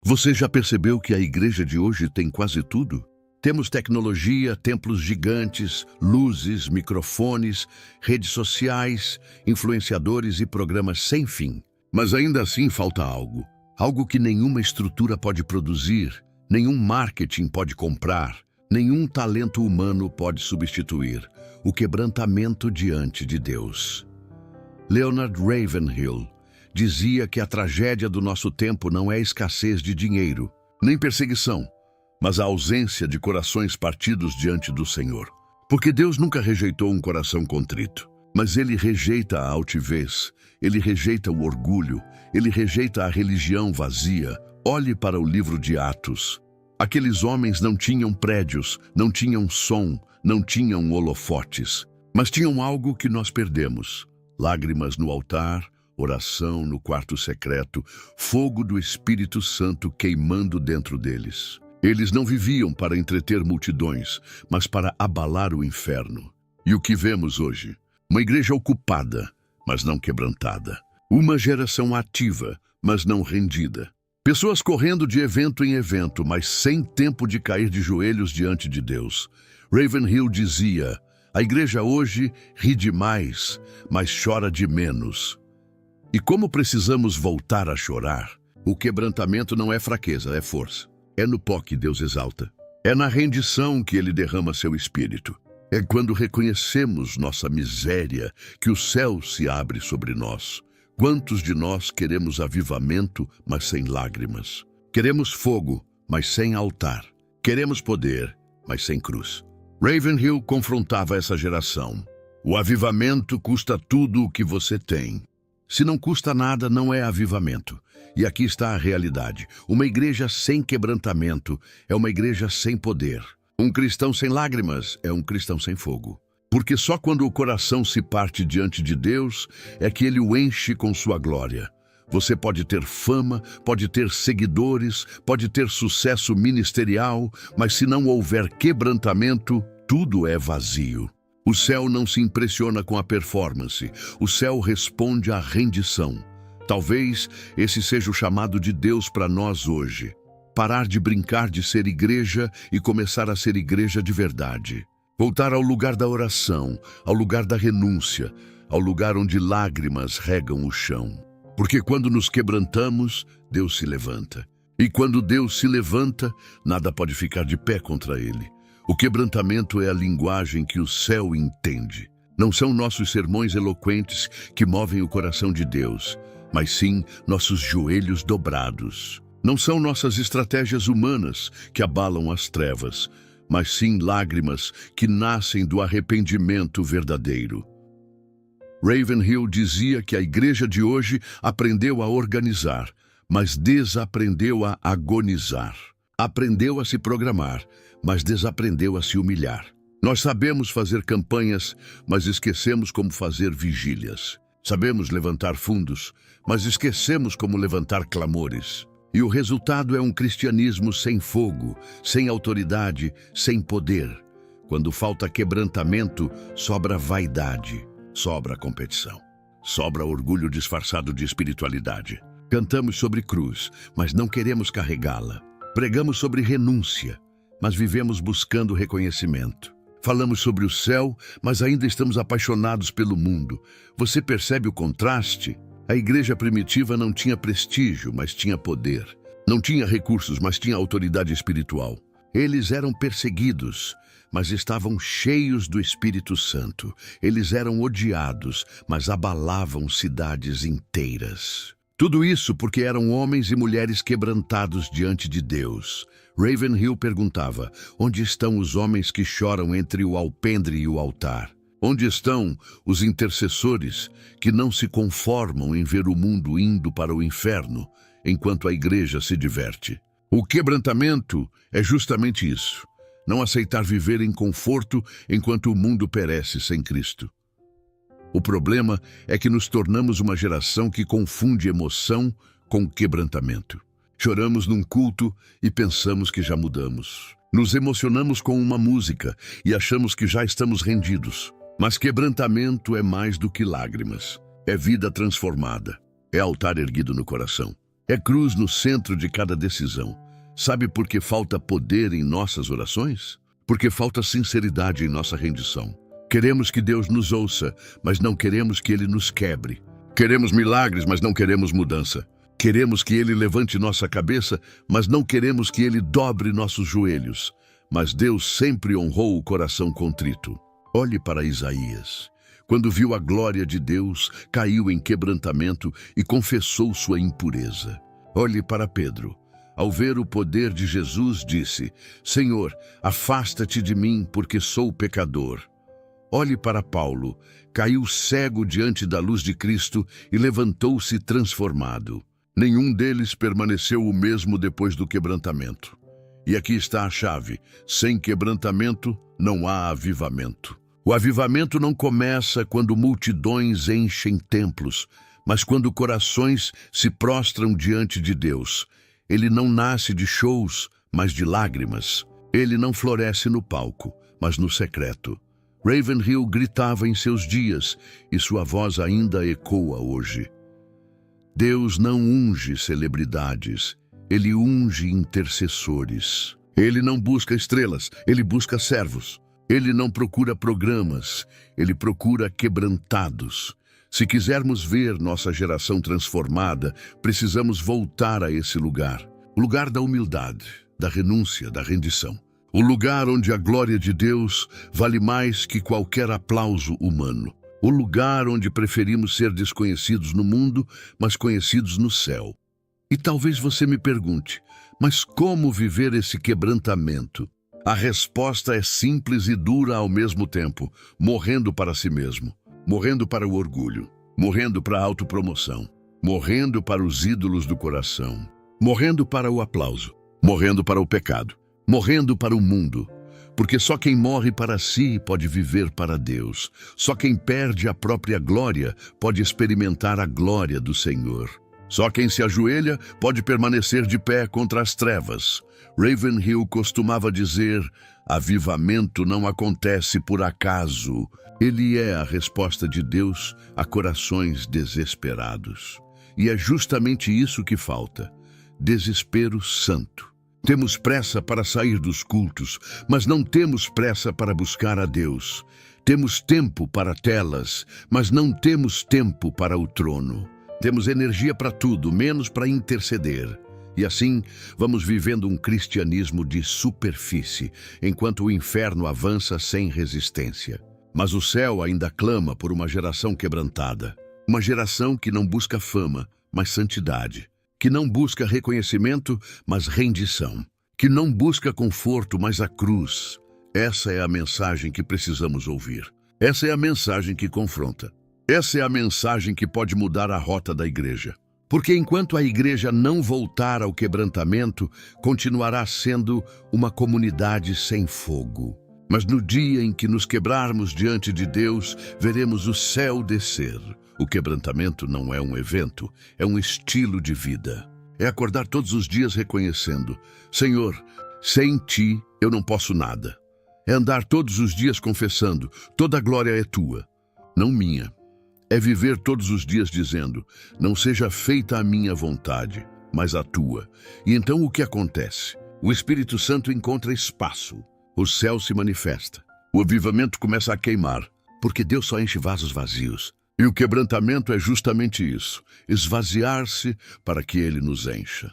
Você já percebeu que a igreja de hoje tem quase tudo? Temos tecnologia, templos gigantes, luzes, microfones, redes sociais, influenciadores e programas sem fim. Mas ainda assim falta algo. Algo que nenhuma estrutura pode produzir, nenhum marketing pode comprar, nenhum talento humano pode substituir: o quebrantamento diante de Deus. Leonard Ravenhill dizia que a tragédia do nosso tempo não é a escassez de dinheiro, nem perseguição, mas a ausência de corações partidos diante do Senhor. Porque Deus nunca rejeitou um coração contrito, mas Ele rejeita a altivez, Ele rejeita o orgulho, Ele rejeita a religião vazia. Olhe para o livro de Atos. Aqueles homens não tinham prédios, não tinham som, não tinham holofotes, mas tinham algo que nós perdemos: lágrimas no altar, oração no quarto secreto, fogo do Espírito Santo queimando dentro deles. Eles não viviam para entreter multidões, mas para abalar o inferno. E o que vemos hoje? Uma igreja ocupada, mas não quebrantada. Uma geração ativa, mas não rendida. Pessoas correndo de evento em evento, mas sem tempo de cair de joelhos diante de Deus. Ravenhill dizia: a igreja hoje ri demais, mas chora de menos. E como precisamos voltar a chorar? O quebrantamento não é fraqueza, é força. É no pó que Deus exalta. É na rendição que Ele derrama seu Espírito. É quando reconhecemos nossa miséria que o céu se abre sobre nós. Quantos de nós queremos avivamento, mas sem lágrimas? Queremos fogo, mas sem altar. Queremos poder, mas sem cruz. Ravenhill confrontava essa geração. O avivamento custa tudo o que você tem. Se não custa nada, não é avivamento. E aqui está a realidade. Uma igreja sem quebrantamento é uma igreja sem poder. Um cristão sem lágrimas é um cristão sem fogo. Porque só quando o coração se parte diante de Deus é que Ele o enche com sua glória. Você pode ter fama, pode ter seguidores, pode ter sucesso ministerial, mas se não houver quebrantamento, tudo é vazio. O céu não se impressiona com a performance, o céu responde à rendição. Talvez esse seja o chamado de Deus para nós hoje. Parar de brincar de ser igreja e começar a ser igreja de verdade. Voltar ao lugar da oração, ao lugar da renúncia, ao lugar onde lágrimas regam o chão. Porque quando nos quebrantamos, Deus se levanta. E quando Deus se levanta, nada pode ficar de pé contra Ele. O quebrantamento é a linguagem que o céu entende. Não são nossos sermões eloquentes que movem o coração de Deus, mas sim nossos joelhos dobrados. Não são nossas estratégias humanas que abalam as trevas, mas sim lágrimas que nascem do arrependimento verdadeiro. Ravenhill dizia que a igreja de hoje aprendeu a organizar, mas desaprendeu a agonizar. Aprendeu a se programar, mas desaprendeu a se humilhar. Nós sabemos fazer campanhas, mas esquecemos como fazer vigílias. Sabemos levantar fundos, mas esquecemos como levantar clamores. E o resultado é um cristianismo sem fogo, sem autoridade, sem poder. Quando falta quebrantamento, sobra vaidade, sobra competição, sobra orgulho disfarçado de espiritualidade. Cantamos sobre cruz, mas não queremos carregá-la. Pregamos sobre renúncia, mas vivemos buscando reconhecimento. Falamos sobre o céu, mas ainda estamos apaixonados pelo mundo. Você percebe o contraste? A igreja primitiva não tinha prestígio, mas tinha poder. Não tinha recursos, mas tinha autoridade espiritual. Eles eram perseguidos, mas estavam cheios do Espírito Santo. Eles eram odiados, mas abalavam cidades inteiras. Tudo isso porque eram homens e mulheres quebrantados diante de Deus. Ravenhill perguntava: onde estão os homens que choram entre o alpendre e o altar? Onde estão os intercessores que não se conformam em ver o mundo indo para o inferno, enquanto a igreja se diverte? O quebrantamento é justamente isso: não aceitar viver em conforto enquanto o mundo perece sem Cristo. O problema é que nos tornamos uma geração que confunde emoção com quebrantamento. Choramos num culto e pensamos que já mudamos. Nos emocionamos com uma música e achamos que já estamos rendidos. Mas quebrantamento é mais do que lágrimas. É vida transformada. É altar erguido no coração. É cruz no centro de cada decisão. Sabe por que falta poder em nossas orações? Porque falta sinceridade em nossa rendição. Queremos que Deus nos ouça, mas não queremos que Ele nos quebre. Queremos milagres, mas não queremos mudança. Queremos que Ele levante nossa cabeça, mas não queremos que Ele dobre nossos joelhos. Mas Deus sempre honrou o coração contrito. Olhe para Isaías. Quando viu a glória de Deus, caiu em quebrantamento e confessou sua impureza. Olhe para Pedro. Ao ver o poder de Jesus, disse: Senhor, afasta-te de mim, porque sou pecador. Olhe para Paulo. Caiu cego diante da luz de Cristo e levantou-se transformado. Nenhum deles permaneceu o mesmo depois do quebrantamento. E aqui está a chave: sem quebrantamento não há avivamento. O avivamento não começa quando multidões enchem templos, mas quando corações se prostram diante de Deus. Ele não nasce de shows, mas de lágrimas. Ele não floresce no palco, mas no secreto. Ravenhill gritava em seus dias, e sua voz ainda ecoa hoje. Deus não unge celebridades, Ele unge intercessores. Ele não busca estrelas, Ele busca servos. Ele não procura programas, Ele procura quebrantados. Se quisermos ver nossa geração transformada, precisamos voltar a esse lugar. O lugar da humildade, da renúncia, da rendição. O lugar onde a glória de Deus vale mais que qualquer aplauso humano. O lugar onde preferimos ser desconhecidos no mundo, mas conhecidos no céu. E talvez você me pergunte, mas como viver esse quebrantamento? A resposta é simples e dura ao mesmo tempo: morrendo para si mesmo. Morrendo para o orgulho, morrendo para a autopromoção, morrendo para os ídolos do coração, morrendo para o aplauso, morrendo para o pecado, morrendo para o mundo. Porque só quem morre para si pode viver para Deus. Só quem perde a própria glória pode experimentar a glória do Senhor. Só quem se ajoelha pode permanecer de pé contra as trevas. Ravenhill costumava dizer: avivamento não acontece por acaso. Ele é a resposta de Deus a corações desesperados. E é justamente isso que falta: desespero santo. Temos pressa para sair dos cultos, mas não temos pressa para buscar a Deus. Temos tempo para telas, mas não temos tempo para o trono. Temos energia para tudo, menos para interceder. E assim, vamos vivendo um cristianismo de superfície, enquanto o inferno avança sem resistência. Mas o céu ainda clama por uma geração quebrantada. Uma geração que não busca fama, mas santidade. Que não busca reconhecimento, mas rendição. Que não busca conforto, mas a cruz. Essa é a mensagem que precisamos ouvir. Essa é a mensagem que confronta. Essa é a mensagem que pode mudar a rota da igreja. Porque enquanto a igreja não voltar ao quebrantamento, continuará sendo uma comunidade sem fogo. Mas no dia em que nos quebrarmos diante de Deus, veremos o céu descer. O quebrantamento não é um evento, é um estilo de vida. É acordar todos os dias reconhecendo: Senhor, sem Ti eu não posso nada. É andar todos os dias confessando: toda a glória é Tua, não minha. É viver todos os dias dizendo: não seja feita a minha vontade, mas a Tua. E então o que acontece? O Espírito Santo encontra espaço. O céu se manifesta. O avivamento começa a queimar, porque Deus só enche vasos vazios. E o quebrantamento é justamente isso: esvaziar-se para que Ele nos encha.